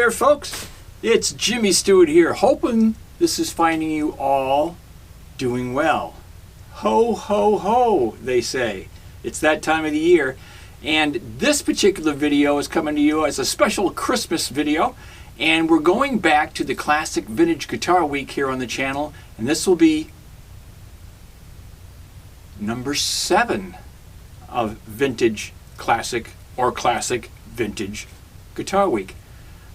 there, folks. It's Jimmy Stewart here, hoping this is finding you all doing well. Ho, ho, ho, they say. It's that time of the year. And this particular video is coming to you as a special Christmas video. And we're going back to the Classic Vintage Guitar Week here on the channel. And this will be number 7 of Vintage Classic or Classic Vintage Guitar Week.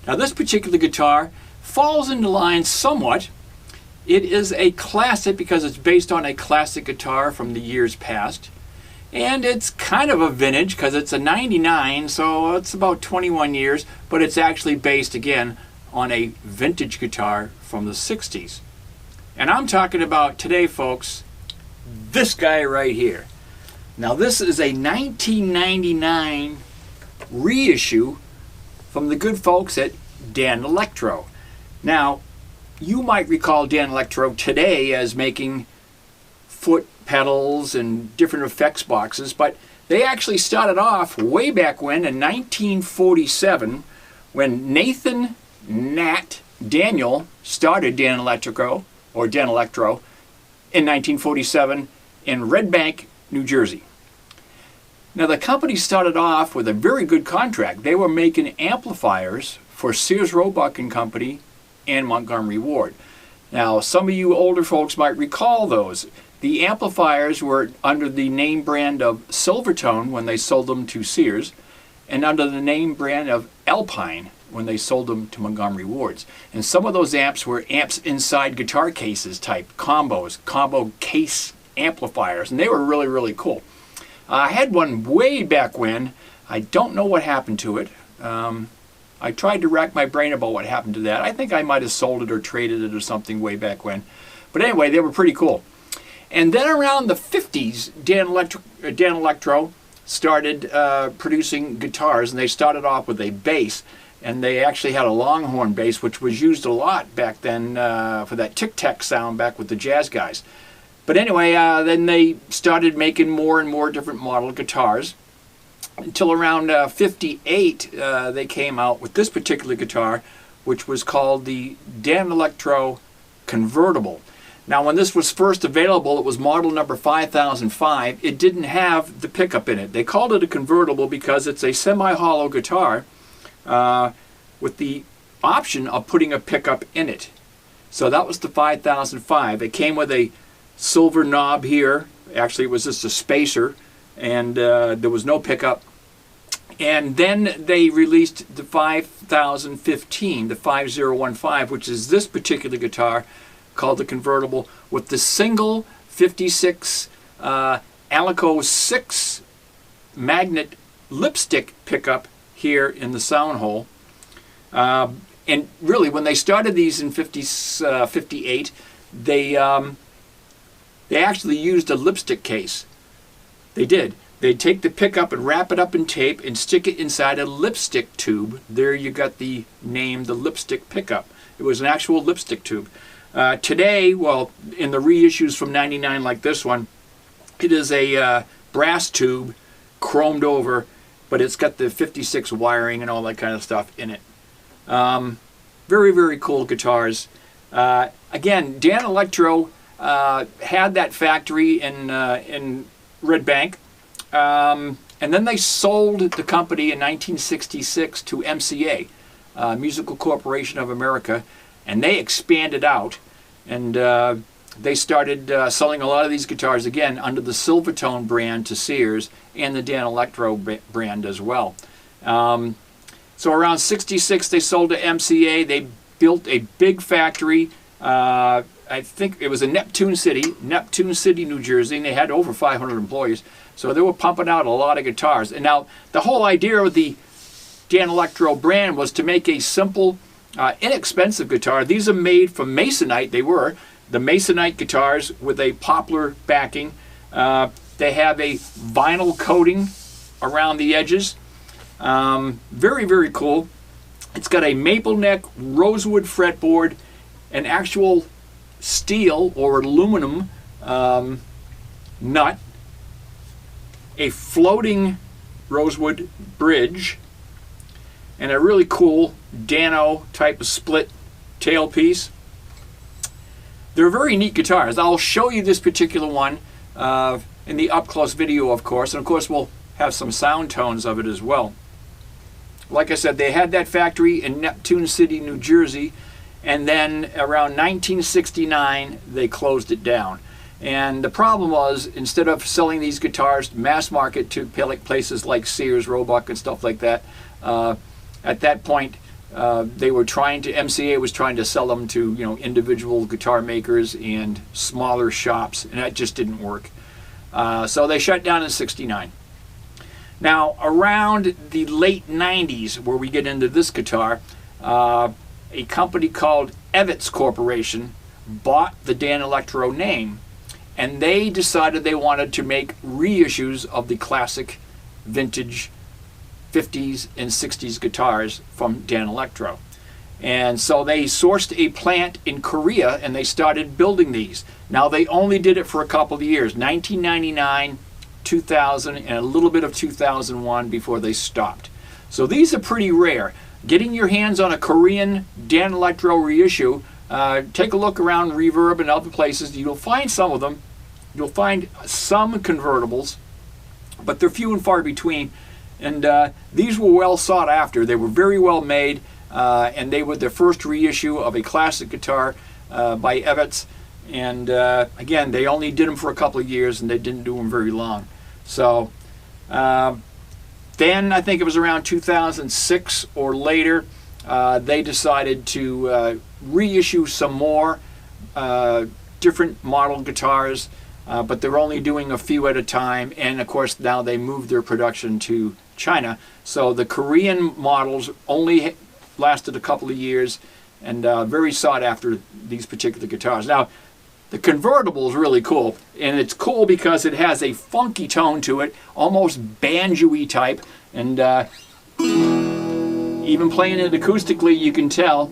Now this particular guitar falls into line somewhat. It is a classic because it's based on a classic guitar from the years past. And it's kind of a vintage because it's a 99, so it's about 21 years, but it's actually based again on a vintage guitar from the 60s. And I'm talking about today, folks, this guy right here. Now this is a 1999 reissue from the good folks at Danelectro. Now, you might recall Danelectro today as making foot pedals and different effects boxes, but they actually started off way back when in 1947 when Nathan Nat Daniel started Danelectro in 1947 in Red Bank, New Jersey. Now the company started off with a very good contract. They were making amplifiers for Sears Roebuck and Company and Montgomery Ward. Now some of you older folks might recall those. The amplifiers were under the name brand of Silvertone when they sold them to Sears, and under the name brand of Alpine when they sold them to Montgomery Wards. And some of those amps were amps inside guitar cases type combo case amplifiers, and they were really, really cool. I had one way back when. I don't know what happened to it. I tried to rack my brain about what happened to that. I think I might have sold it or traded it or something way back when. But anyway, they were pretty cool. And then around the 50s, Danelectro started producing guitars, and they started off with a bass. And they actually had a Longhorn bass, which was used a lot back then for that tic-tac sound back with the jazz guys. But anyway, then they started making more and more different model guitars until around 58 they came out with this particular guitar, which was called the Danelectro Convertible. Now when this was first available, it was model number 5005. It didn't have the pickup in it. They called it a convertible because it's a semi-hollow guitar with the option of putting a pickup in it. So that was the 5005. It came with a silver knob here. Actually, it was just a spacer, and there was no pickup. And then they released the 5015, the 5015, which is this particular guitar called the Convertible, with the single 56 Alico 6 magnet lipstick pickup here in the sound hole. And really, when they started these in 58, they actually used a lipstick case. They did. They'd take the pickup and wrap it up in tape and stick it inside a lipstick tube. There you got the name, the lipstick pickup. It was an actual lipstick tube. Today, well, in the reissues from 99 like this one, it is a brass tube, chromed over, but it's got the 56 wiring and all that kind of stuff in it. Very, very cool guitars. Again, Danelectro had that factory in Red Bank, and then they sold the company in 1966 to MCA, Musical Corporation of America, and they expanded out, and they started selling a lot of these guitars again under the Silvertone brand to Sears and the Danelectro brand as well. So around 66 they sold to MCA. They built a big factory. I think it was in Neptune City, New Jersey, and they had over 500 employees. So they were pumping out a lot of guitars. And now the whole idea of the Danelectro brand was to make a simple, inexpensive guitar. These are made from Masonite. They were the Masonite guitars with a poplar backing. They have a vinyl coating around the edges. Very, very cool. It's got a maple neck rosewood fretboard, an actual steel or aluminum nut, a floating rosewood bridge, and a really cool Dano type of split tailpiece. They're very neat guitars. I'll show you this particular one in the up-close video, of course, and of course we'll have some sound tones of it as well. Like I said, they had that factory in Neptune City, New Jersey, and then around 1969 they closed it down. And the problem was, instead of selling these guitars mass market to places like Sears, Roebuck, and stuff like that, at that point MCA was trying to sell them to individual guitar makers and smaller shops, and that just didn't work. So they shut down in '69. Now, around the late 90s, where we get into this guitar, a company called Evets Corporation bought the Danelectro name, and they decided they wanted to make reissues of the classic vintage 50s and 60s guitars from Danelectro. And so they sourced a plant in Korea and they started building these. Now, they only did it for a couple of years, 1999, 2000, and a little bit of 2001 before they stopped. So these are pretty rare. Getting your hands on a Korean Danelectro reissue, take a look around Reverb and other places. You'll find some of them. You'll find some convertibles, but they're few and far between. And these were well sought after. They were very well made, and they were the first reissue of a classic guitar by Evets. And again, they only did them for a couple of years, and they didn't do them very long. So then I think it was around 2006 or later, they decided to reissue some more different model guitars, but they're only doing a few at a time. And of course, now they moved their production to China. So the Korean models only lasted a couple of years, and very sought after, these particular guitars. Now, the convertible is really cool, and it's cool because it has a funky tone to it, almost banjo-y type, and even playing it acoustically, you can tell.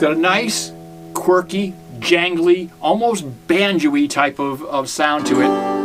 Got a nice, quirky, jangly, almost banjo-y type of sound to it.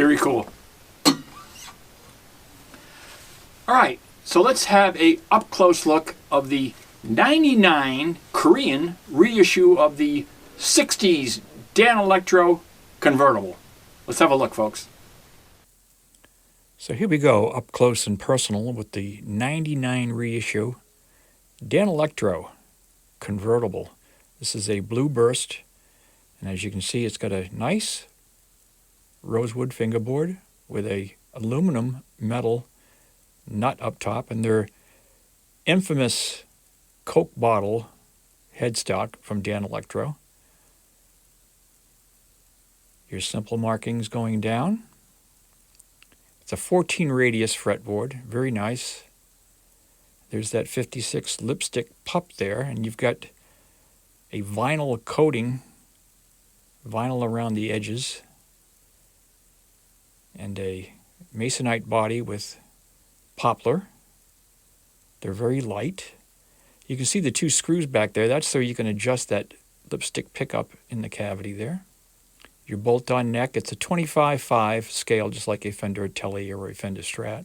Very cool. All right, so let's have a up-close look of the 99 Korean reissue of the 60s Danelectro Convertible. Let's have a look, folks. So here we go, up close and personal with the 99 reissue Danelectro Convertible. This is a blue burst, and as you can see, it's got a nice rosewood fingerboard with a aluminum metal nut up top, and their infamous Coke bottle headstock from Danelectro. Your simple markings going down. It's a 14 radius fretboard, very nice. There's that 56 lipstick pup there, and you've got a vinyl coating, vinyl around the edges, and a masonite body with poplar. They're very light. You can see the two screws back there. That's so you can adjust that lipstick pickup in the cavity there. Your bolt-on neck, it's a 25/5 scale, just like a Fender Tele or a Fender Strat.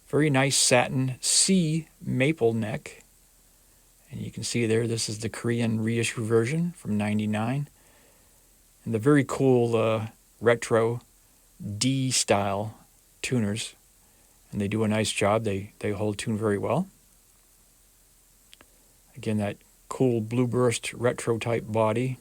Very nice satin C maple neck. And you can see there, this is the Korean reissue version from '99. And the very cool retro D-style tuners. And they do a nice job. They hold tune very well. Again, that cool blue burst retro type body.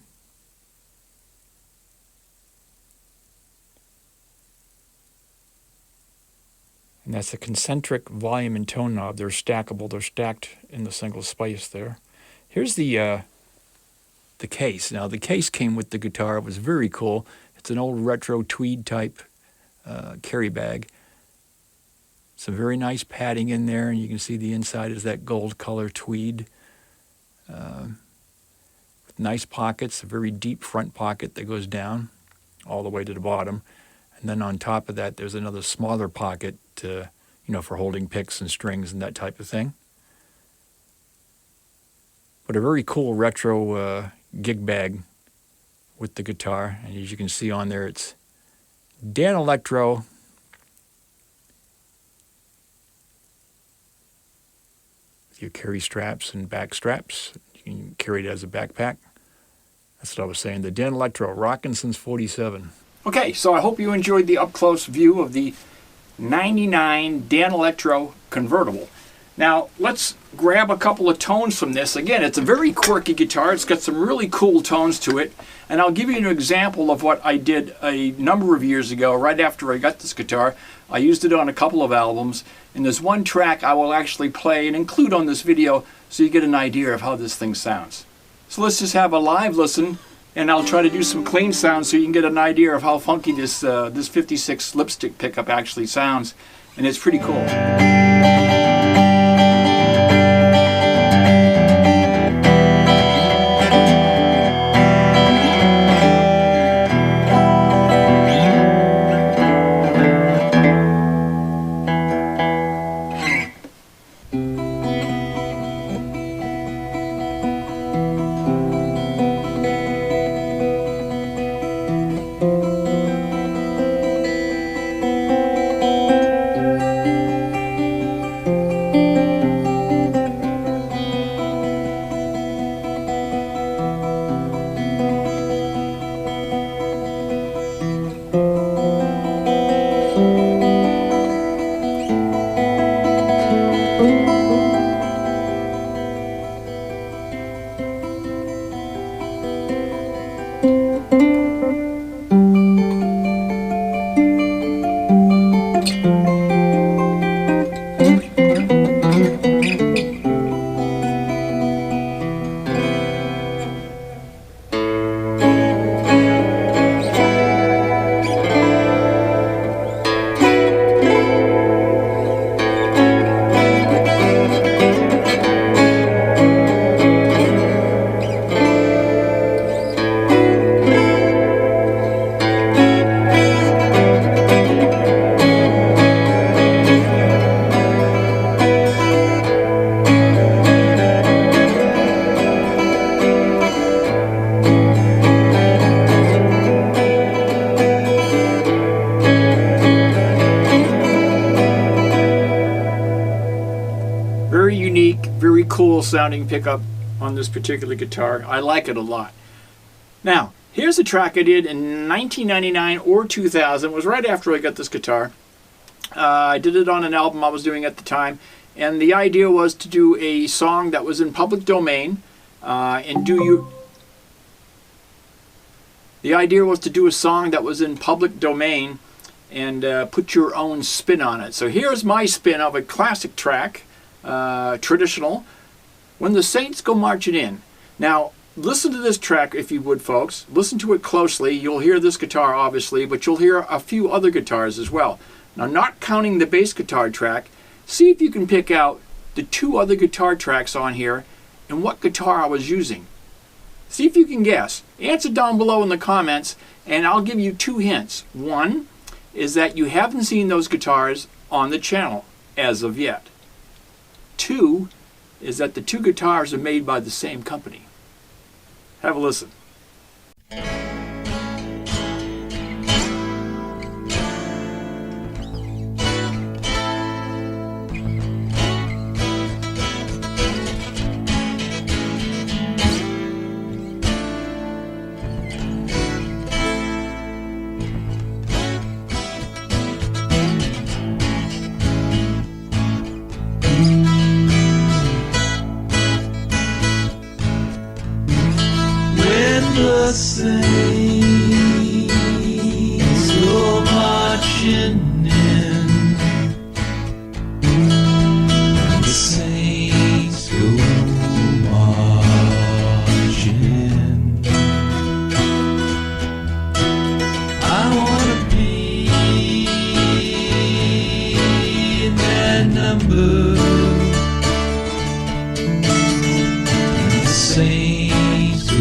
And that's a concentric volume and tone knob. They're stackable. They're stacked in the single space there. Here's the case. Now, the case came with the guitar. It was very cool. It's an old retro tweed type carry bag. Some very nice padding in there, and you can see the inside is that gold color tweed. With nice pockets, a very deep front pocket that goes down all the way to the bottom. And then on top of that, there's another smaller pocket, for holding picks and strings and that type of thing. But a very cool retro gig bag with the guitar. And as you can see on there, it's Danelectro. Your carry straps and back straps. You can carry it as a backpack. That's what I was saying. The Danelectro, rockin' since '47. Okay, so I hope you enjoyed the up-close view of the 99 Danelectro Convertible. Now, let's grab a couple of tones from this. Again, it's a very quirky guitar. It's got some really cool tones to it. And I'll give you an example of what I did a number of years ago, right after I got this guitar. I used it on a couple of albums. And there's one track I will actually play and include on this video so you get an idea of how this thing sounds. So let's just have a live listen, and I'll try to do some clean sounds so you can get an idea of how funky this 56 lipstick pickup actually sounds. And it's pretty cool. sounding pickup on this particular guitar. I like it a lot. Now, here's a track I did in 1999 or 2000. It was right after I got this guitar. I did it on an album I was doing at the time, and the idea was to do a song that was in public domain, The idea was to do a song that was in public domain and put your own spin on it. So here's my spin of a classic track, traditional, When the Saints Go Marching In. Now, listen to this track if you would, folks. Listen to it closely. You'll hear this guitar, obviously, but you'll hear a few other guitars as well. Now, not counting the bass guitar track, see if you can pick out the 2 other guitar tracks on here and what guitar I was using. See if you can guess. Answer down below in the comments, and I'll give you 2 hints. One is that you haven't seen those guitars on the channel as of yet. 2 is that the 2 guitars are made by the same company. Have a listen. The saints go marching in. The saints go marching in. I wanna be in that number. The saints go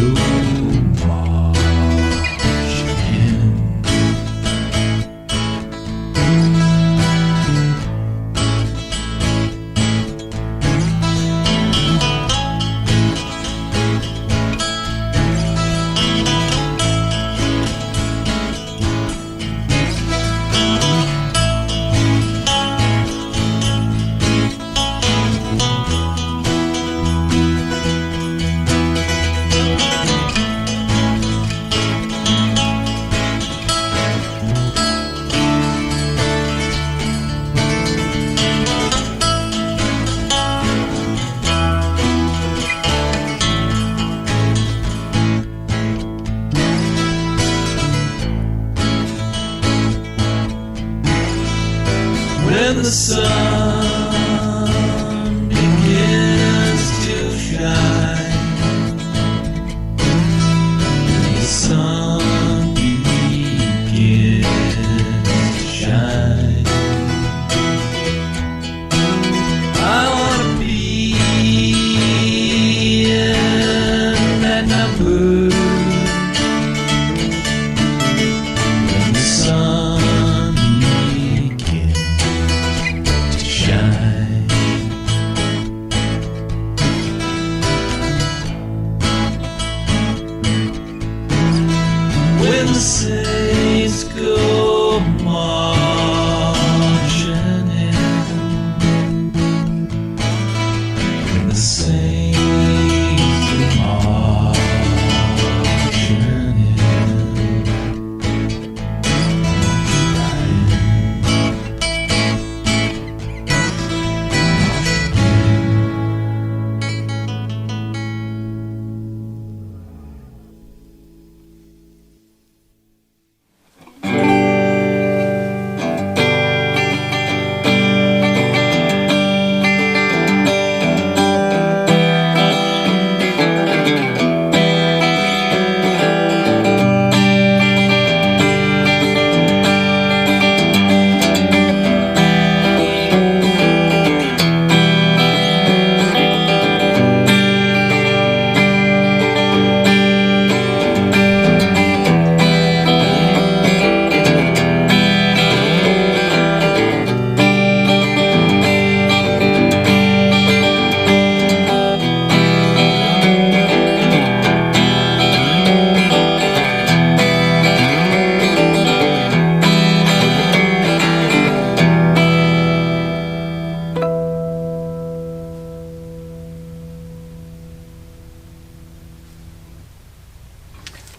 when the sun begins to shine, the sun begins to shine. I wanna be in that number when the sun begins to shine. When the saints go marching in, when the saints go marching in,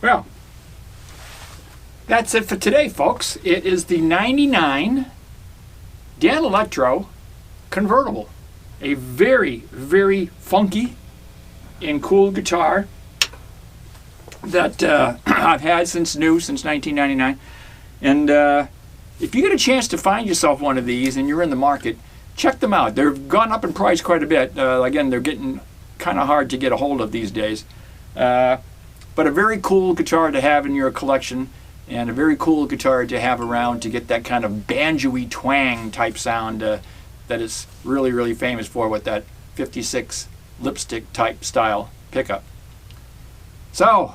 Well, that's it for today, folks. It is the 99 Danelectro Convertible. A very, very funky and cool guitar that I've had since 1999. And if you get a chance to find yourself one of these and you're in the market, check them out. They've gone up in price quite a bit. Again, they're getting kind of hard to get a hold of these days. But a very cool guitar to have in your collection, and a very cool guitar to have around to get that kind of banjo-y twang type sound that is really, really famous for with that 56 lipstick type style pickup. So,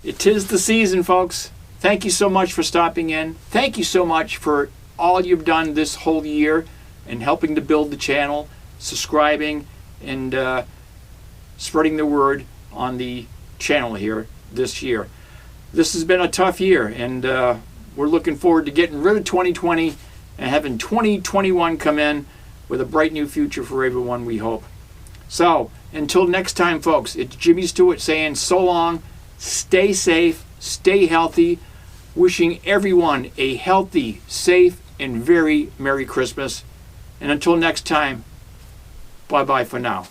it is the season, folks. Thank you so much for stopping in. Thank you so much for all you've done this whole year in helping to build the channel, subscribing, and spreading the word on the channel here this year. This has been a tough year, and we're looking forward to getting rid of 2020 and having 2021 come in with a bright new future for everyone, we hope. So, until next time, folks, it's Jimmy Stewart saying so long, stay safe, stay healthy, wishing everyone a healthy, safe, and very Merry Christmas. And until next time, bye-bye for now.